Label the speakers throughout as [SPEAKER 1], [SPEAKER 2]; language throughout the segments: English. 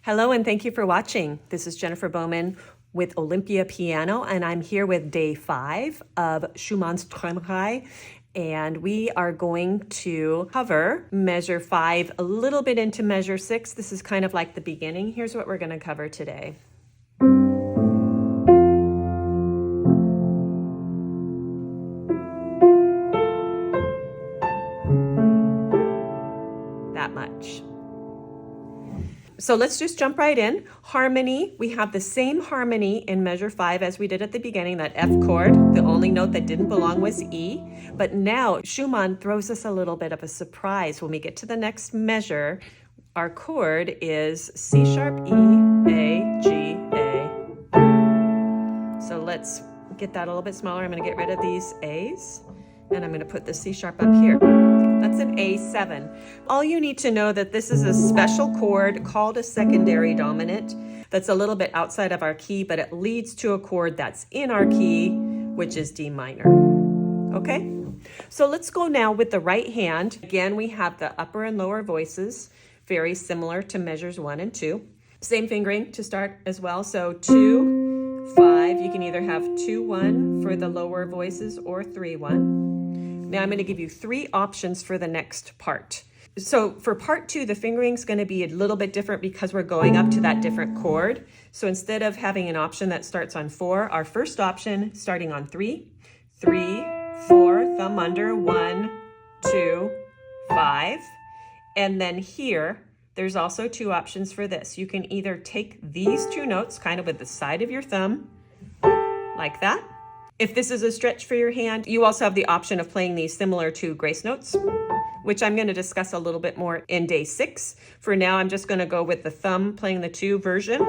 [SPEAKER 1] Hello and thank you for watching. This is Jennifer Bowman with Olympia Piano, and I'm here with day 5 of Schumann's Traumerei. And we are going to cover measure 5 a little bit into measure 6. This is kind of like the beginning. Here's what we're going to cover today. That much. So let's just jump right in. Harmony, we have the same harmony in measure 5 as we did at the beginning, that F chord. The only note that didn't belong was E. But now Schumann throws us a little bit of a surprise. When we get to the next measure, our chord is C sharp, E, A, G, A. So let's get that a little bit smaller. I'm going to get rid of these A's, and I'm going to put the C sharp up here. That's an A7. All you need to know that this is a special chord called a secondary dominant that's a little bit outside of our key, but it leads to a chord that's in our key, which is D minor. Okay? So let's go now with the right hand. Again, we have the upper and lower voices, very similar to measures 1 and 2. Same fingering to start as well. So 2, 5. You can either have 2, 1 for the lower voices or 3, 1. Now I'm going to give you 3 options for the next part. So for part 2, the fingering is going to be a little bit different because we're going up to that different chord. So instead of having an option that starts on 4, our first option starting on 3, 3, 4, thumb under, 1, 2, 5. And then here, there's also 2 options for this. You can either take these 2 notes kind of with the side of your thumb, like that. If this is a stretch for your hand, you also have the option of playing these similar to grace notes, which I'm going to discuss a little bit more in day 6. For now, I'm just going to go with the thumb playing the 2 version.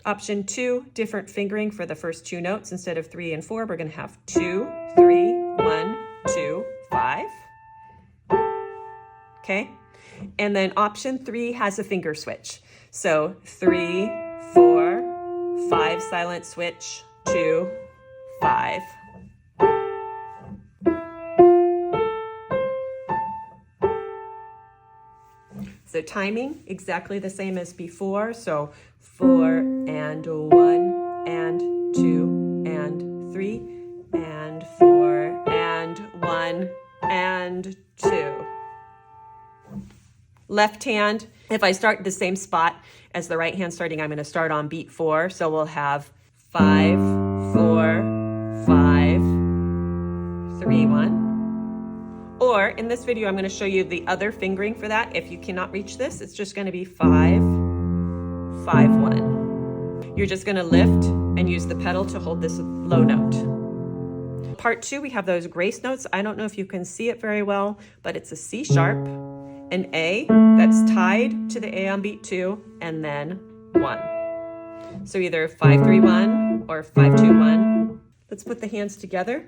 [SPEAKER 1] Option 2, different fingering for the first 2 notes. Instead of 3 and 4, we're going to have 2, 3, 1, 2, 5. Okay. And then option 3 has a finger switch. So 3, 4, 5 silent switch, 2, 5. So timing, exactly the same as before. So 4 and 1 and 2 and 3 and 4 and 1 and 2. Left hand, if I start the same spot as the right hand starting, I'm going to start on beat 4. So we'll have 5, 4, 5, 3, 1. Or in this video, I'm going to show you the other fingering for that. If you cannot reach this, it's just going to be 5, 5, 1. You're just going to lift and use the pedal to hold this low note. Part 2, we have those grace notes. I don't know if you can see it very well, but it's a C sharp, an A that's tied to the A on beat 2, and then 1. So either 5, 3, 1 or 5, 2, 1. Let's put the hands together.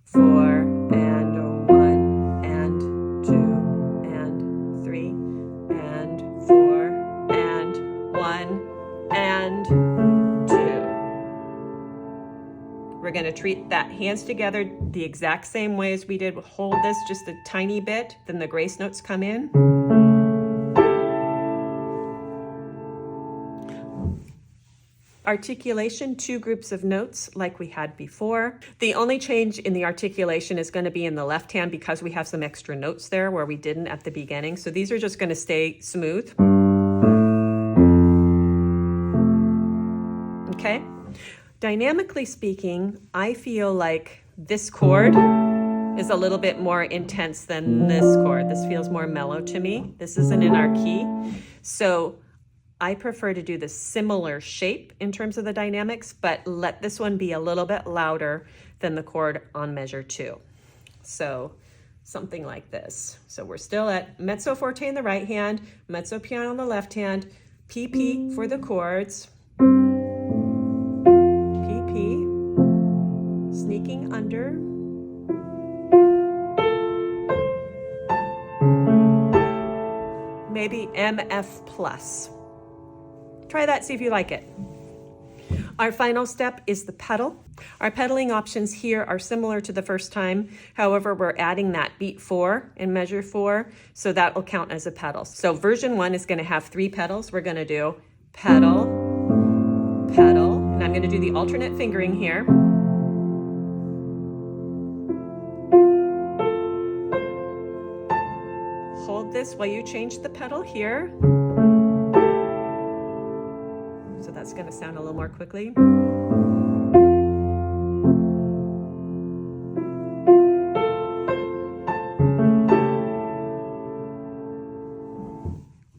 [SPEAKER 1] 4 and 1 and 2 and 3 and 4 and 1 and 2. We're going to treat that hands together the exact same way as we did. Hold this just a tiny bit, then the grace notes come in. Articulation, 2 groups of notes like we had before. The only change in the articulation is going to be in the left hand because we have some extra notes there where we didn't at the beginning. So these are just going to stay smooth. Okay. Dynamically speaking, I feel like this chord is a little bit more intense than this chord. This feels more mellow to me. This isn't in our key. So I prefer to do the similar shape in terms of the dynamics, but let this one be a little bit louder than the chord on measure 2. So something like this. So we're still at mezzo forte in the right hand, mezzo piano on the left hand, PP for the chords, PP, sneaking under, maybe MF plus. Try that, see if you like it. Our final step is the pedal. Our pedaling options here are similar to the first time. However, we're adding that beat 4 in measure 4, so that will count as a pedal. So version 1 is going to have 3 pedals. We're going to do pedal, pedal, and I'm going to do the alternate fingering here. Hold this while you change the pedal here. So that's going to sound a little more quickly.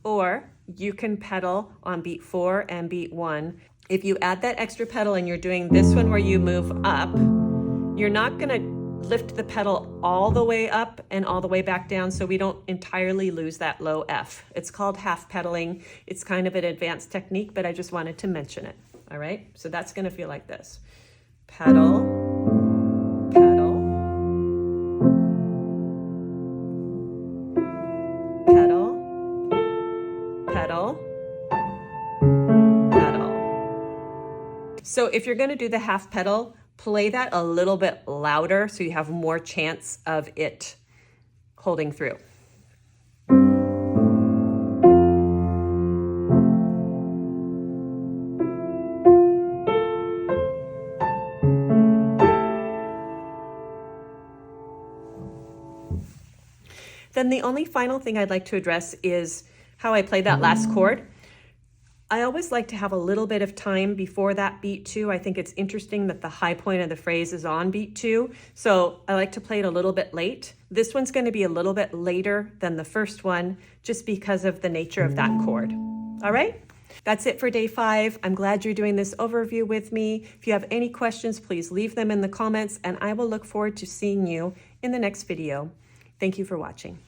[SPEAKER 1] Or you can pedal on beat 4 and beat 1. If you add that extra pedal and you're doing this one where you move up, you're not going to lift the pedal all the way up and all the way back down so we don't entirely lose that low F. It's called half pedaling. It's kind of an advanced technique, but I just wanted to mention it. All right, so that's going to feel like this. Pedal, pedal, pedal, pedal, pedal. So if you're going to do the half pedal, play that a little bit louder so you have more chance of it holding through. Then the only final thing I'd like to address is how I play that last chord. I always like to have a little bit of time before that beat 2. I think it's interesting that the high point of the phrase is on beat 2. So I like to play it a little bit late. This one's going to be a little bit later than the first one just because of the nature of that chord. All right? That's it for day 5. I'm glad you're doing this overview with me. If you have any questions, please leave them in the comments and I will look forward to seeing you in the next video. Thank you for watching.